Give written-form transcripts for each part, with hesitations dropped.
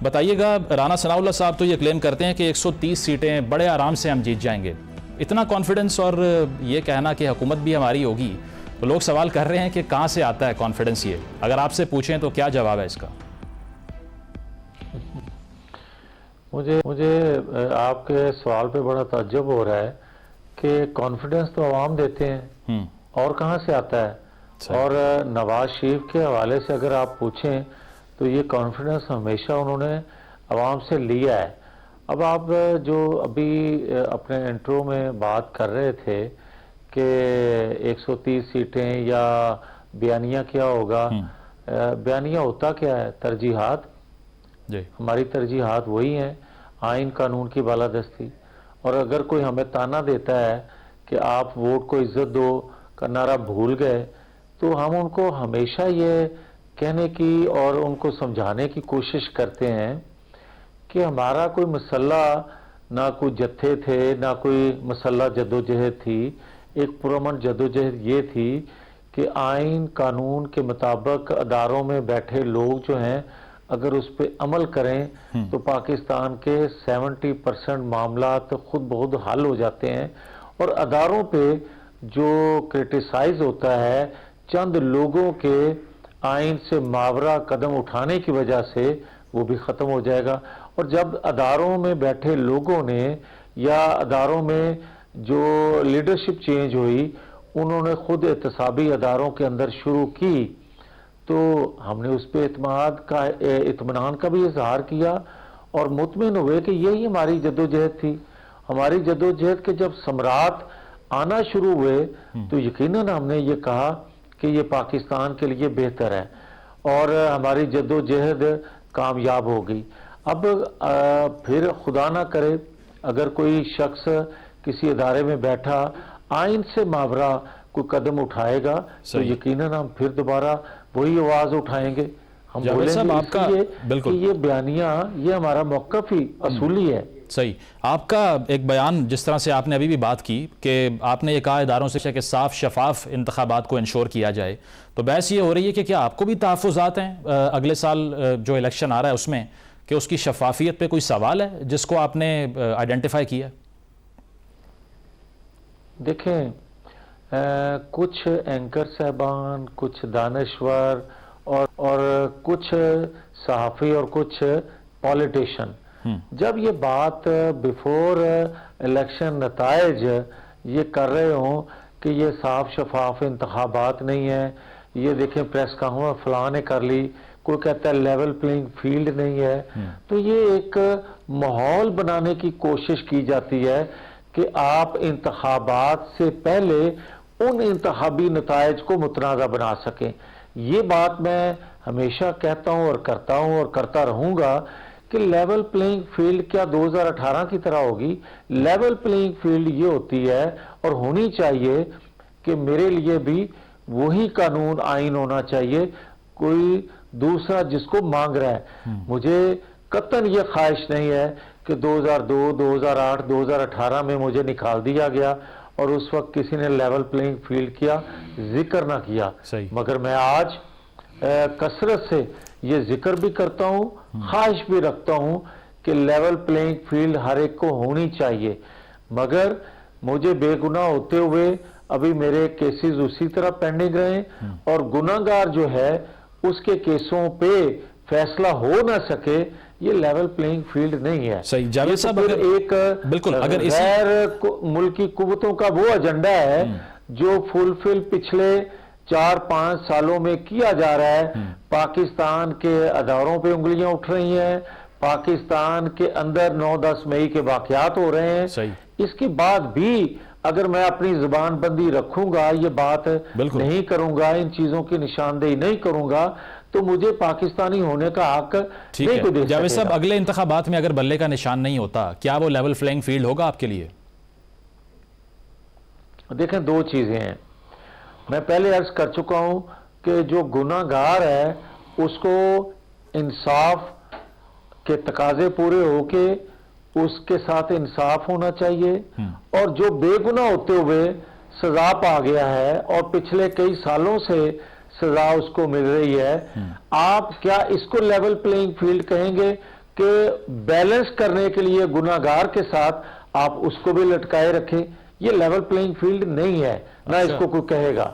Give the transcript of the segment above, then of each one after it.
بتائیے گا، رانا ثناء اللہ صاحب تو یہ کلیم کرتے ہیں کہ 130 سیٹیں بڑے آرام سے ہم جیت جائیں گے. اتنا کانفیڈنس اور یہ کہنا کہ حکومت بھی ہماری ہوگی، تو لوگ سوال کر رہے ہیں کہ کہاں سے آتا ہے کانفیڈنس؟ یہ اگر آپ سے پوچھیں تو کیا جواب ہے اس کا؟ مجھے آپ کے سوال پہ بڑا تعجب ہو رہا ہے کہ کانفیڈنس تو عوام دیتے ہیں اور کہاں سے آتا ہے؟ اور نواز شریف کے حوالے سے اگر آپ پوچھیں تو یہ کانفیڈنس ہمیشہ انہوں نے عوام سے لیا ہے. اب آپ جو ابھی اپنے انٹرو میں بات کر رہے تھے کہ 130 سیٹیں یا بیانیہ کیا ہوگا، بیانیہ ہوتا کیا ہے؟ ترجیحات. ہماری ترجیحات وہی ہیں، آئین قانون کی بالادستی. اور اگر کوئی ہمیں تانا دیتا ہے کہ آپ ووٹ کو عزت دو کا نعرہ بھول گئے، تو ہم ان کو ہمیشہ یہ کہنے کی اور ان کو سمجھانے کی کوشش کرتے ہیں کہ ہمارا کوئی مسلح نہ کوئی جتھے تھے، نہ کوئی مسلح جدوجہد تھی. ایک پرامن جدوجہد یہ تھی کہ آئین قانون کے مطابق اداروں میں بیٹھے لوگ جو ہیں اگر اس پہ عمل کریں تو پاکستان کے 70% معاملات خود بخود حل ہو جاتے ہیں. اور اداروں پہ جو کرٹیسائز ہوتا ہے چند لوگوں کے آئین سے ماورا قدم اٹھانے کی وجہ سے، وہ بھی ختم ہو جائے گا. اور جب اداروں میں بیٹھے لوگوں نے یا اداروں میں جو لیڈرشپ چینج ہوئی، انہوں نے خود احتسابی اداروں کے اندر شروع کی، تو ہم نے اس پہ اطمینان کا بھی اظہار کیا اور مطمئن ہوئے کہ یہی ہماری جدوجہد تھی. ہماری جدوجہد کے جب ثمرات آنا شروع ہوئے تو یقیناً ہم نے یہ کہا کہ یہ پاکستان کے لیے بہتر ہے اور ہماری جدوجہد کامیاب ہو گئی. اب پھر خدا نہ کرے اگر کوئی شخص کسی ادارے میں بیٹھا آئین سے ماورا کوئی قدم اٹھائے گا تو یقیناً ہم پھر دوبارہ وہی آواز اٹھائیں گے. ہم بولیں گے کہ یہ بیانیہ یہ ہمارا موقف ہی اصولی ہے. صحیح. آپ کا ایک بیان جس طرح سے آپ نے ابھی بھی بات کی کہ آپ نے یہ کہا اداروں سے کہ صاف شفاف انتخابات کو انشور کیا جائے، تو بحث یہ ہو رہی ہے کہ کیا آپ کو بھی تحفظات ہیں اگلے سال جو الیکشن آ رہا ہے اس میں، کہ اس کی شفافیت پہ کوئی سوال ہے جس کو آپ نے آئیڈینٹیفائی کیا؟ دیکھیں، کچھ اینکر صاحبان، کچھ دانشور اور کچھ صحافی اور کچھ پولیٹیشین جب یہ بات بیفور الیکشن نتائج یہ کر رہے ہوں کہ یہ صاف شفاف انتخابات نہیں ہیں، یہ دیکھیں پریس کانفرنس فلاں نے کر لی، کوئی کہتا ہے لیول پلینگ فیلڈ نہیں ہے، تو یہ ایک ماحول بنانے کی کوشش کی جاتی ہے کہ آپ انتخابات سے پہلے ان انتخابی نتائج کو متنازع بنا سکیں. یہ بات میں ہمیشہ کہتا ہوں اور کرتا رہوں گا کہ لیول پلینگ فیلڈ کیا 2018 کی طرح ہوگی؟ لیول پلینگ فیلڈ یہ ہوتی ہے اور ہونی چاہیے کہ میرے لیے بھی وہی قانون آئین ہونا چاہیے کوئی دوسرا جس کو مانگ رہا ہے. مجھے قطعاً یہ خواہش نہیں ہے کہ 2002 2008 2018 میں مجھے نکال دیا گیا اور اس وقت کسی نے لیول پلینگ فیلڈ کیا ذکر نہ کیا. مگر میں آج کثرت سے یہ ذکر بھی کرتا ہوں، خواہش بھی رکھتا ہوں کہ لیول پلینگ فیلڈ ہر ایک کو ہونی چاہیے. مگر مجھے بے گناہ ہوتے ہوئے ابھی میرے کیسز اسی طرح پینڈنگ رہے اور گناہگار جو ہے اس کے کیسوں پہ فیصلہ ہو نہ سکے، یہ لیول پلینگ فیلڈ نہیں ہے. صحیح. جاوید صاحب، ایک غیر ملکی قوتوں کا وہ ایجنڈا ہے جو فلفل پچھلے 4-5 سالوں میں کیا جا رہا ہے. پاکستان کے اداروں پہ انگلیاں اٹھ رہی ہیں، پاکستان کے اندر 9-10 مئی کے واقعات ہو رہے ہیں. اس کے بعد بھی اگر میں اپنی زبان بندی رکھوں گا، یہ بات نہیں کروں گا، ان چیزوں کی نشاندہی نہیں کروں گا، تو مجھے پاکستانی ہونے کا حق نہیں کو دے سکے گا. جاوید صاحب، اگلے انتخابات میں اگر بلے کا نشان نہیں ہوتا، کیا وہ لیول پلینگ فیلڈ ہوگا آپ کے لیے؟ دیکھیں، دو چیزیں ہیں. میں پہلے عرض کر چکا ہوں کہ جو گناہگار ہے اس کو انصاف کے تقاضے پورے ہو کے اس کے ساتھ انصاف ہونا چاہیے، اور جو بے گناہ ہوتے ہوئے سزا پا گیا ہے اور پچھلے کئی سالوں سے سزا اس کو مل رہی ہے، آپ کیا اس کو لیول پلینگ فیلڈ کہیں گے؟ کہ بیلنس کرنے کے لیے گناہگار کے ساتھ آپ اس کو بھی لٹکائے رکھیں. یہ لیول پلینگ فیلڈ نہیں ہے, نہ اس کو کوئی کہے گا.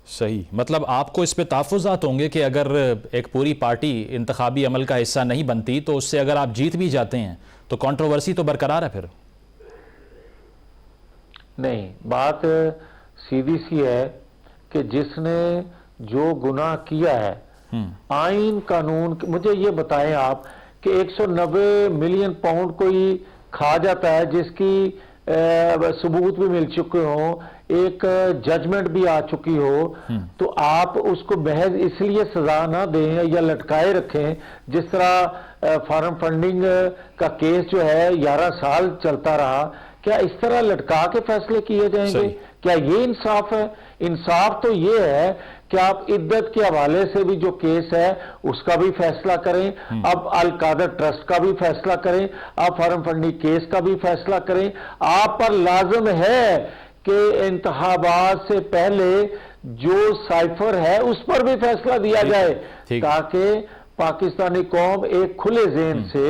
صحیح, مطلب آپ کو اس پہ تحفظات ہوں گے کہ اگر ایک پوری پارٹی انتخابی عمل کا حصہ نہیں بنتی تو اس سے اگر آپ جیت بھی جاتے ہیں تو کنٹروورسی تو برقرار ہے پھر. نہیں, بات سیدھی سی ہے کہ جس نے جو گناہ کیا ہے, آئین قانون, مجھے یہ بتائیں آپ کہ 190 ملین پاؤنڈ کوئی کھا جاتا ہے جس کی ثبوت بھی مل چکے ہوں, ایک ججمنٹ بھی آ چکی ہو, تو آپ اس کو محض اس لیے سزا نہ دیں یا لٹکائے رکھیں. جس طرح فارم فنڈنگ کا کیس جو ہے 11 سال چلتا رہا, کیا اس طرح لٹکا کے فیصلے کیے جائیں گے؟ کیا یہ انصاف ہے؟ انصاف تو یہ ہے کہ آپ عدت کے حوالے سے بھی جو کیس ہے اس کا بھی فیصلہ کریں, اب القادر ٹرسٹ کا بھی فیصلہ کریں, آپ فارم فنڈنگ کیس کا بھی فیصلہ کریں. آپ پر لازم ہے کہ انتخابات سے پہلے جو سائفر ہے اس پر بھی فیصلہ دیا جائے, تاکہ پاکستانی قوم ایک کھلے ذہن سے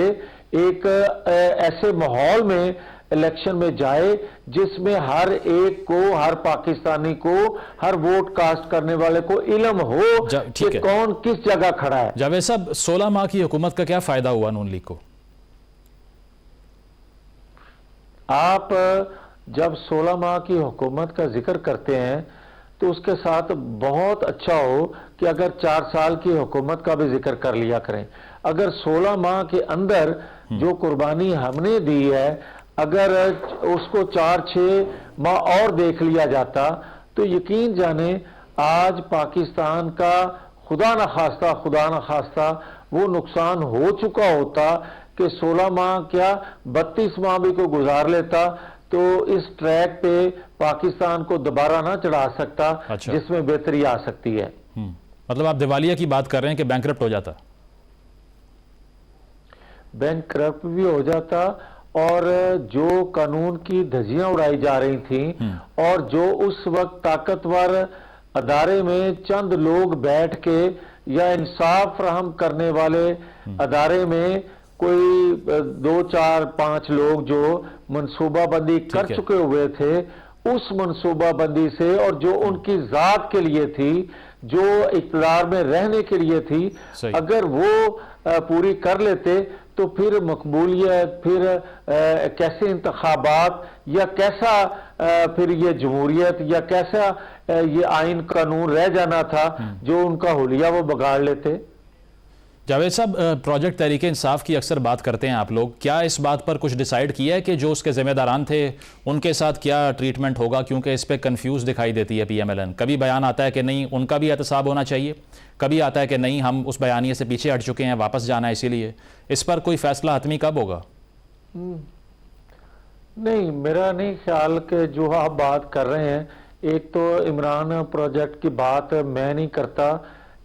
ایک ایسے ماحول میں الیکشن میں جائے جس میں ہر ایک کو, ہر پاکستانی کو, ہر ووٹ کاسٹ کرنے والے کو علم ہو کہ کون کس جگہ کھڑا ہے. جاوید صاحب, 16 ماہ کی حکومت کا کیا فائدہ ہوا نون لیگ کو؟ آپ جب 16 ماہ کی حکومت کا ذکر کرتے ہیں تو اس کے ساتھ بہت اچھا ہو کہ اگر 4 سال کی حکومت کا بھی ذکر کر لیا کریں. اگر 16 ماہ کے اندر جو قربانی ہم نے دی ہے, اگر اس کو 4-6 ماہ اور دیکھ لیا جاتا تو یقین جانیں آج پاکستان کا خدا نخواستہ وہ نقصان ہو چکا ہوتا کہ 16 ماہ کیا 32 ماہ بھی کوئی گزار لیتا تو اس ٹریک پہ پاکستان کو دوبارہ نہ چڑھا سکتا جس میں بہتری آ سکتی ہے. مطلب آپ دیوالیہ کی بات کر رہے ہیں کہ بینک کرپٹ ہو جاتا؟ بینک کرپٹ بھی ہو جاتا, اور جو قانون کی دھجیاں اڑائی جا رہی تھیں اور جو اس وقت طاقتور ادارے میں چند لوگ بیٹھ کے یا انصاف فراہم کرنے والے ادارے میں کوئی 2-4-5 لوگ جو منصوبہ بندی کر چکے ہوئے تھے, اس منصوبہ بندی سے اور جو ان کی ذات کے لیے تھی, جو اقتدار میں رہنے کے لیے تھی, اگر وہ پوری کر لیتے تو پھر مقبولیت, پھر کیسے انتخابات, یا کیسا پھر یہ جمہوریت, یا کیسا یہ آئین قانون رہ جانا تھا جو ان کا حلیہ وہ بگاڑ لیتے. جاوید صاحب, پروجیکٹ تحریک انصاف کی اکثر بات کرتے ہیں آپ لوگ, کیا اس بات پر کچھ ڈیسائیڈ کیا ہے کہ جو اس کے ذمہ داران تھے ان کے ساتھ کیا ٹریٹمنٹ ہوگا؟ کیونکہ اس پہ کنفیوز دکھائی دیتی ہے پی ایم ایل این. کبھی بیان آتا ہے کہ نہیں ان کا بھی احتساب ہونا چاہیے, کبھی آتا ہے کہ نہیں ہم اس بیانیے سے پیچھے ہٹ چکے ہیں, واپس جانا ہے, اسی لیے اس پر کوئی فیصلہ حتمی کب ہوگا؟ نہیں, میرا نہیں خیال کہ جو آپ بات کر رہے ہیں, ایک تو عمران پروجیکٹ کی بات میں نہیں کرتا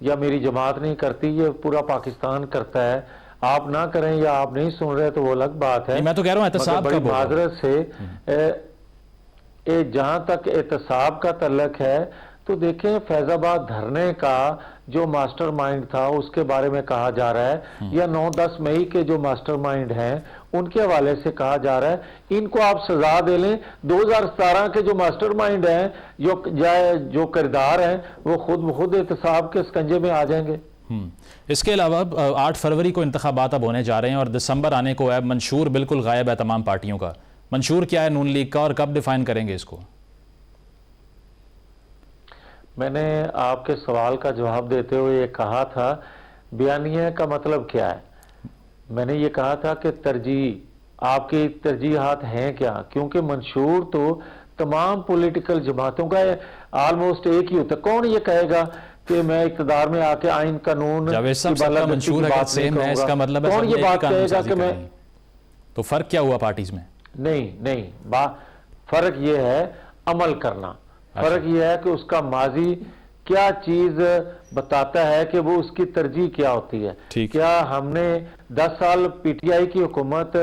یا میری جماعت نہیں کرتی, یہ پورا پاکستان کرتا ہے. آپ نہ کریں یا آپ نہیں سن رہے تو وہ الگ بات ہے. میں تو کہہ رہا ہوں احتساب بڑی معذرت سے جہاں تک احتساب کا تعلق ہے تو دیکھیں فیض آباد دھرنے کا جو ماسٹر مائنڈ تھا اس کے بارے میں کہا جا رہا ہے, یا 9-10 مئی کے جو ماسٹر مائنڈ ہیں ان کے حوالے سے کہا جا رہا ہے ان کو آپ سزا دے لیں. 2017 کے جو ماسٹر مائنڈ ہیں, جو کردار ہیں, وہ خود احتساب کے سکنجے میں آ جائیں گے. اس کے علاوہ 8 فروری کو انتخابات اب ہونے جا رہے ہیں اور دسمبر آنے کو ہے. منشور بالکل غائب ہے تمام پارٹیوں کا. منشور کیا ہے نون لیگ کا اور کب ڈیفائن کریں گے اس کو؟ میں نے آپ کے سوال کا جواب دیتے ہوئے یہ کہا تھا بیانیہ کا مطلب کیا ہے. میں نے یہ کہا تھا کہ آپ کی ترجیحات ہیں کیا, کیونکہ منشور تو تمام پولیٹیکل جماعتوں کا آلموسٹ ایک ہی ہوتا ہے. کون یہ کہے گا کہ میں اقتدار میں آ کے آئین قانون منشور ہے اس کا مطلب ہے کون یہ بات کہے گا کہ میں, تو فرق کیا ہوا پارٹیز میں؟ نہیں, فرق یہ ہے عمل کرنا. فرق یہ ہے کہ اس کا ماضی کیا چیز بتاتا ہے کہ وہ اس کی ترجیح کیا ہوتی ہے. کیا ہم نے 10 سال پی ٹی آئی کی حکومت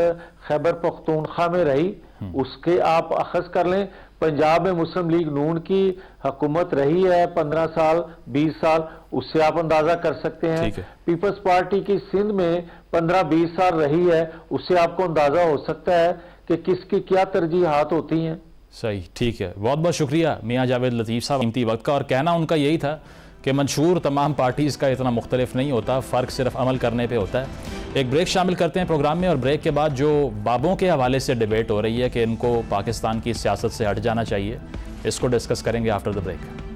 خیبر پختونخوا میں رہی, اس کے آپ اخذ کر لیں. پنجاب میں مسلم لیگ نون کی حکومت رہی ہے 15 سال 20 سال, اس سے آپ اندازہ کر سکتے ہیں. پیپلز پارٹی کی سندھ میں 15-20 سال رہی ہے، اس سے آپ کو اندازہ ہو سکتا ہے کہ کس کی کیا ترجیحات ہوتی ہیں۔ صحیح، ٹھیک ہے، بہت بہت شکریہ میاں جاوید لطیف صاحب قیمتی وقت کا، اور کہنا ان کا یہی تھا کہ منشور تمام پارٹیز کا اتنا مختلف نہیں ہوتا، فرق صرف عمل کرنے پہ ہوتا ہے۔ ایک بریک شامل کرتے ہیں پروگرام میں، اور بریک کے بعد جو بابوں کے حوالے سے ڈیبیٹ ہو رہی ہے کہ ان کو پاکستان کی سیاست سے ہٹ جانا چاہیے، اس کو ڈسکس کریں گے آفٹر دا بریک۔